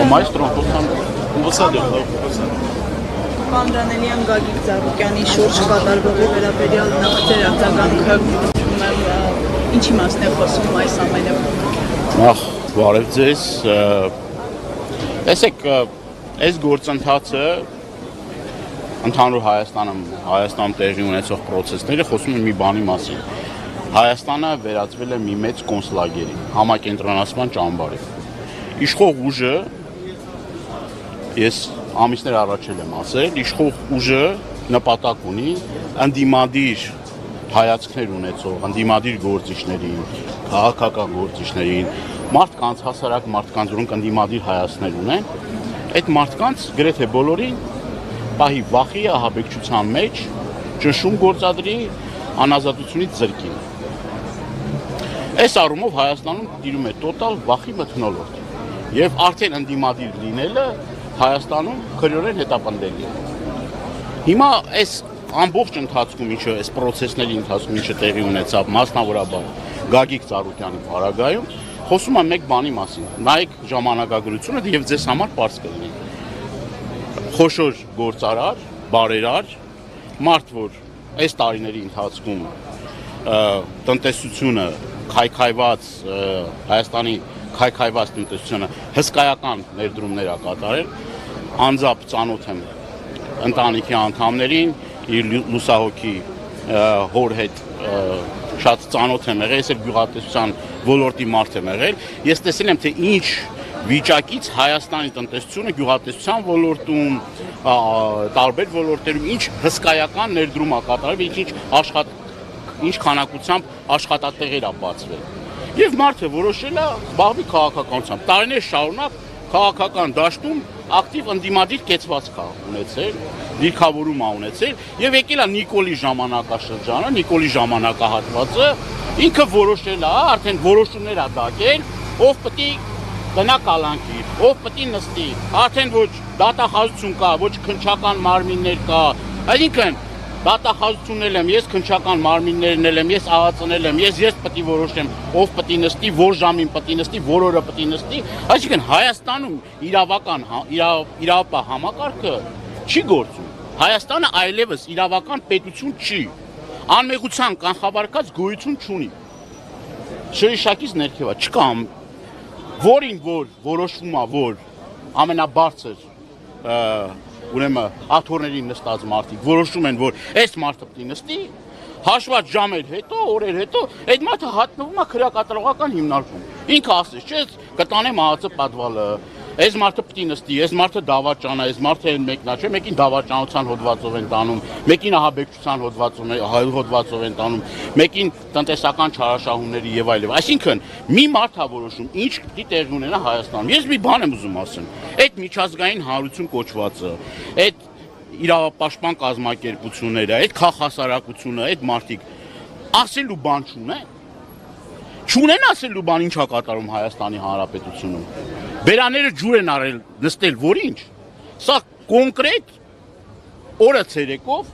Maestro, Անդրանելյան Գագիկ Ծառուկյանի շուրջ կատարվողի վերաբերյալ ձեր արձագանքը ինչ իմաստ է խոսում այս ամենը։ Նախ բարև ձեզ։ Տեսեք, այս գործընթացը ընդհանուր Հայաստանում տեղի ունեցող process-ները խոսում են մի բանի մասին։ Հայաստանը վերածվել է մի մեծ կոնցլագերի, համակենտրոնացման ճամբարի։ Իշխող ուժը, ես ամիսներ առաջ եմ ասել, իշխող ուժը նպատակ ունի ընդդիմադիր հայացքներ ունեցող, ընդդիմադիր գործիչներին, քաղաքական գործիչներին, մարդկանց, հասարակ մարդկանց, որոնք ընդդիմադիր հայացքներ ունեն, այդ մարդկանց գրեթե բոլորին պահի վախի ահաբեկչության մեջ, ճնշում գործադրի, անազատությունից զրկի։ Այս առումով Հայաստանում տիրում է տոտալ վախի մթնոլորտ եւ արդեն ընդդիմադիր լինելը Հայաստանում քրեորեն հետապնդելի է։ Հիմա այս ամբողջ ընթացքում, ինչը այս process-ների ընթացքում ինչը տեղի ունեցավ, մասնավորաբար Գագիկ Ծառուկյանի պարագայում, խոսում եմ մեկ բանի մասին։ Նայեք ժամանակագրությունը եւ ձեզ համար པարզ կլինի։ Խոշոր գործարար, բարերար, մարդ, որ այս տարիների ընթացքում տնտեսությունը քայքայված Հայաստանի քայքայված տնտեսությունը հսկայական ներդրումներ ա կատարել, անձամբ ծանոթ եմ ընտանիքի անդամներին, իր լուսահոգի հոր հետ շատ ծանոթ եմ եղել, ես էլ գյուղատնտեսության ոլորտի մարդ եմ եղել, ես տեսել եմ, թե ինչ վիճակից Հայաստանի տնտեսությունը գյուղատնտեսության ոլորտում, տարբեր ոլորտերում ինչ հսկայական ներդրում ա կատարել, ինչ քանակությամբ աշխատատեղեր ա բացվել։ Եվ մարդը որոշել է զբաղվի քաղաքականությամբ։ Տարիներ շարունակ քաղաքական դաշտում ակտիվ ընդդիմադիր կեցվածք ա ունեցել, դիրքավորում ա ունեցել եւ եկել է Նիկոլի ժամանակաշրջանը, Նիկոլի ժամանակահատվածը, ինքը որոշել է, արդեն որոշումներ ա դակել, ով պետք է գնա կալանքի, ով պետք է նստի, արդեն ոչ դատախազություն կա, ոչ քննչական մարմիններ կա, այսինքն դատախազությունն եմ, ես քննչական մարմիններն եմ, ես ԱԱԾ-ն եմ, ես պետք է որոշեմ, ով պետք է նստի, որ ժամին պետք է նստի, որ օրը պետք է նստի, այսինքն Հայաստանում իրավական իրավապահ համակարգը չի գործում։ Հայաստանը այլևս իրավական պետություն չի, անմեղության կանխավարկած գոյություն չունի։ Շրիշակից ներքև է, չկա որին որ որոշվում է, որ ամենաբարձր ուրեմն աթոռներին նստած մարդիկ որոշում են, որ այս մարդը պետք է նստի, հաշված ժամեր հետո, օրեր հետո, այդ մարդը հատնվում է քրեակատարողական հիմնարկում։ Ինքը ասես, չէ, կտանեմ ԱԱԾ պատվալը, այս մարդը պետք է նստի, այս մարդը դավաճան է, այս մարդը մեկնա, չէ, մեկին դավաճանության հոդվածով են տանում, մեկին ահաբեկչության հոդվածով են տանում, մեկին տնտեսական չարաշահումների եւ այլն։ Այսինքն մի մարդ է որոշում, ինչ պետք է տեղի ունենա Հայաստանում։ Ես մի բան եմ ուզում ասել։ Այդ միջազգային հանրություն կոչվածը, այդ իրավապաշտպան կազմակերպությունները, այդ քաղաքասարակությունը, այդ մարդիկ ասելու բան չունեն ասելու բան ինչ է կատարում Հայաստանի Հանրապետությունում։ Բերաները ջուր են արել նստել որինչ։ Սա կոնկրետ օրը ցերեկով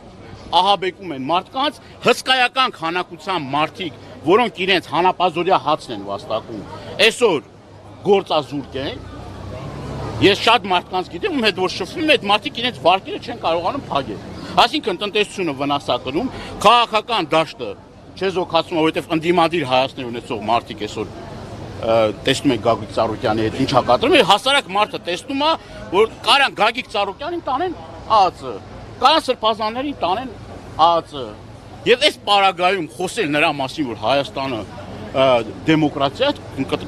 ահաբեկում են մարդկանց հսկայական քանակության մարդիկ, որոնք իրենց հանապազորյա հացն են վաստակում։ Այսօր գործազուրկ են։ Ես շատ մարդկանց գիտեմ, ում հետ որ շփվում եմ, այդ մարդիկ իրենց վարկերը չեն կարողանում փակել։ Այսինքն տնտեսությունը վնասակնում, քաղաքական դաշտը չեզոքացում, որովհետև ընդդիմադիր հայացքներ ունեցող մարդիկ այսօր տեսնում են Գագիկ Ծառուկյանի հետ ինչա կատարում, հասարակ մարդը տեսնում է, որ կարան Գագիկ Ծառուկյանին տանեն ԱԱԾ, կարան սրբազաններին տանեն ԱԱԾ։ Եվ այս պարագայում խոսել նրա մասին, որ Հայաստանը դեմոկրատիա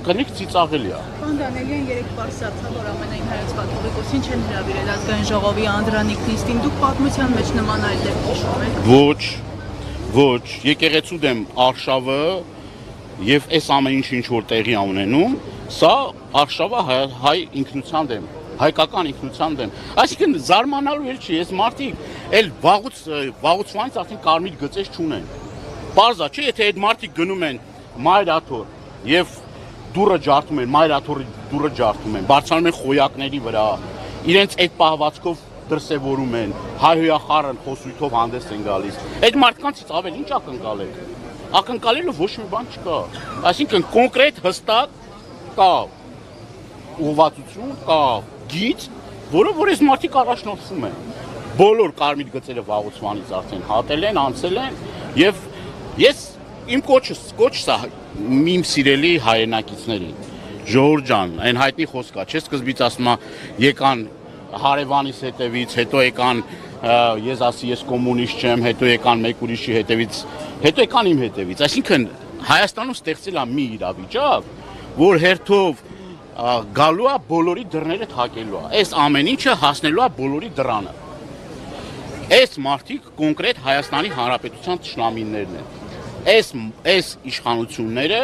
կնիկ ծիծաղելի է։ Պարոն Դանելյան երեք բարձրացավ, որ ամենայն հայոց կաթողիկոսին չեն հրավիրել ազգային ժողովի Անդրանիկ նիստին, դուք պատմության մեջ նման այլ դեպք հիշում եք։ Ոչ, եկեղեցու դեմ արշավը եւ այս ամեն ինչ որ տեղի ա ունենում, սա արշավը հայ ինքնության դեմ, հայկական ինքնության դեմ։ Այսինքն զարմանալու էլ չի, այս մարդիկ էլ վաղուց արդեն կարմիր գծեր չունեն։ Պարզա չէ, եթե այդ մարդիկ գնում են մայրաթոռ եւ դուրը ջարդում են, մայրաթոռի դուրը ջարդում են, բարձրանում են խոյակների վրա, իրենց այդ պահվածքով դրսևորում են, հայհոյախառն խոսույթով հանդես են գալիս։ Այդ մարդկանցից ավել ինչ ակնկալեք։ Ակնկալելու ոչ մի բան չկա։ Այսինքն կոնկրետ հստակ կա ուղղվածություն, կա գիծ, որը որ այս մարդիկ առաջնորդվում են։ Բոլոր կարմիր գծերը վաղուցմանից արդեն հատել են, անցել են եւ ես իմ կոչս է իմ սիրելի հայրենակիցներին։ Ժողովուրդ ջան, այն հայտնի խոսքա, չէ՞ սկզբից ասում եմ եկան հարևանիս հետևից, հետո եկան ես ասի ես կոմունիստ չեմ, հետո եկան մեկ ուրիշի հետևից, հետո եկան իմ հետևից։ Այսինքն Հայաստանում ստեղծել է մի իրավիճակ, որ հերթով գալու է բոլորի դռները թակելու է։ Այս ամեն ինչը հասնելու է բոլորի դռանը։ Այս մարդիկ կոնկրետ Հայաստանի Հանրապետության թշնամիներն են։ Այս իշխանությունները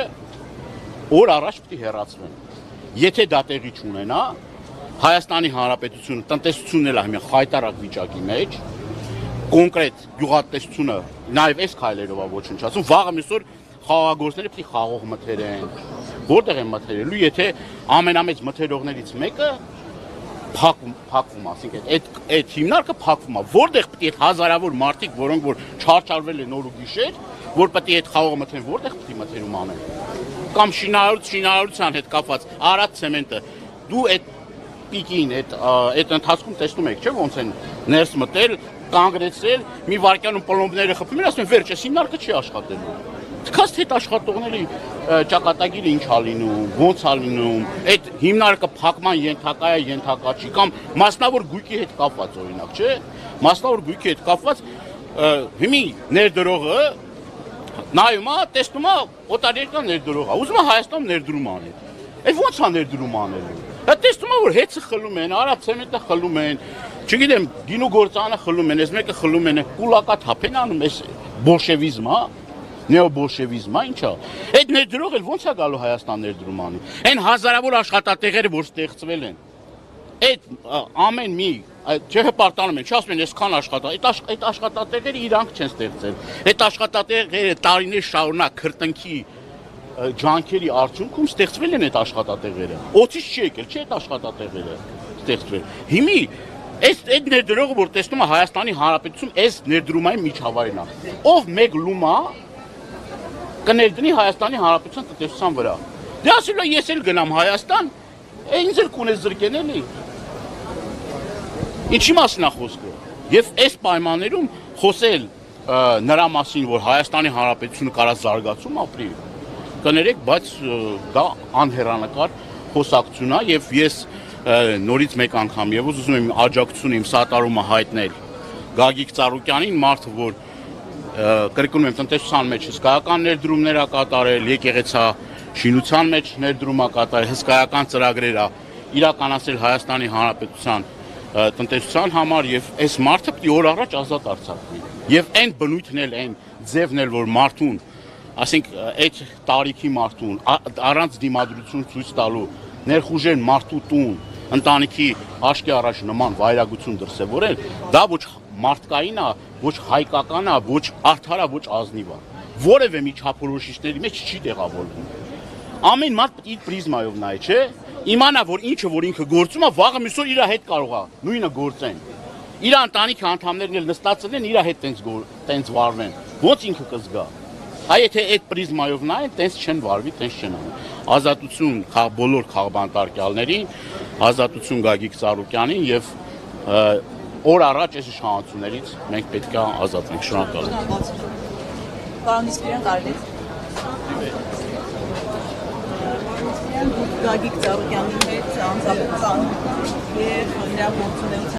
օր առաջ պետք է հեռացվեն։ Եթե դա տեղի չունենա, Հայաստանի Հանրապետությունը տնտեսությունն էլ է խայտարակ վիճակի մեջ, կոնկրետ գյուղատնտեսությունը նաև այս քայլերով է ոչնչացում, վաղը միսօր խաղաղագործները պետք է խաղող մթերեն։ Որտեղ են մթերելու, եթե ամենամեծ մթերողներից մեկը փակվում, ասինքն այդ հիմնարկը փակվում է, որտեղ պետք է հազարավոր մարդիկ, որոնք որ չարչարվել են օր ու գիշեր, որ պետք է այդ խաղողը մթերեն, որտեղ պետք է մթերում անեն։ Կամ շինարարության հետ կապված Արադ ցեմենտը, դու այդ պիկին, այդ ընթացքում տեսնում եք, չէ՞ ոնց են ներս մտել, կանգնեցրել, մի վայրկյանում պլոմբները խփում են, ասում են վերջ, այս հիմնարկը չի աշխատելու։ Թքած թե աշխատողների ճակատագիրը ինչ ա լինում, ոնց ա լինում, այդ հիմնարկը փակման ենթակա է, ենթակա չի, կամ մասնավոր գույքի հետ կապված օրինակ, չէ՞։ Մասնավոր գույքի հետ կապված հիմի ներդրողը նայում է, տեսնում է օտարերկրյա ներդրող է, ուզում է Հայաստանում ներդրում անել։ Այդ ո՞նց է ներդրում անելու։ Դա տեսնում է որ հեծը խլում են, Արադ ցեմենտը խլում են, չգիտեմ, գինու գործանը խլում են, այս մեկը խլում են, կուլակա թափ են անում, այս բոլշևիզմ է, նեոբոլշևիզմ է, ինչ է։ Այդ ներդրողը ո՞նց է գալու Հայաստան ներդրում անի։ Այն հազարավոր աշխատատեղերը, որ ստեղծվել են, այդ ամեն մի չհպարտանում են, չասում են այսքան այդ աշխատատեղերը իրանք չեն ստեղծել։ Այդ աշխատատեղերը տարիներ շարունակ քրտնքի ջանքերի արդյունքում ստեղծվել են այդ աշխատատեղերը։ Օծից չի եկել, չէ՞ այդ աշխատատեղերը ստեղծվել։ Հիմի այդ ներդրողը, որ տեսնում է Հայաստանի Հանրապետություն, այս ներդրումային միջավայրն է։ Ով մեկ լումա կներդնի Հայաստանի Հանրապետության տնտեսության վրա։ Դե ասելու է ես էլ գնամ Հայաստան, ինձ էլ կունես զրկեն էլի։ Ինչի մասին է խոսքը։ Եվ այս պայմաններում խոսել նրա մասին, որ Հայաստանի Հանրապետությունը կարա զարգացում ապրի, կներեք, բայց դա անհեռանկար խոսակցություն է եւ ես նորից մեկ անգամ եւս ուզում եմ աջակցություն իմ սատարումը հայտնել Գագիկ Ծառուկյանին, մարդը, որ կրկնում եմ տնտեսության մեջ հսկայական ներդրումներ ա կատարել, եկեղեցա շինության մեջ ներդրում ա կատարել, հսկայական ծրագրեր ա իրականացրել Հայաստանի Հանրապետության տնտեսության համար եւ այս մարդը պետք է օր առաջ ազատ արձակվի։ Եվ այն բնույթն էլ, այն ձևն էլ, որ մարդուն, ասենք այդ տարիքի մարդուն առանց դիմադրություն ցույց տալու ներխուժեն մարդու տուն, ընտանիքի աշկի առաջ նման վայրագություն դրսևորել, դա ոչ մարդկային է, ոչ հայկական է, ոչ արդար է, ոչ ազնիվ է։ Որևէ միջափորոշիչների մեջ չի տեղավորվում։ Ամեն մարդ իր պրիզմայով նայ, չէ՞։ Իմանա, որ ինչը որ ինքը գործում է, վաղը միսօր իր հետ կարող է նույնը գործեն։ Իր ընտանիքի անդամներն էլ նստածել են, իր հետ տենց վարվեն։ Ոնց ինքը կզգա։ Այ եթե այդ պրիզմայով նայեն, տենց չեն վարվի, տենց չեն անի։ Ազատություն բոլոր քաղբանտարկյալներին, ազատություն Գագիկ Ծառուկյանին եւ օր առաջ այս իշխանություններից մենք պետք է ազատվենք։ Շնորհակալ եմ։ Պարոն Իսպիրյան, կարելի է Գագիկ Ծառուկյանի հետ անձամբ եւ նրա գործունեության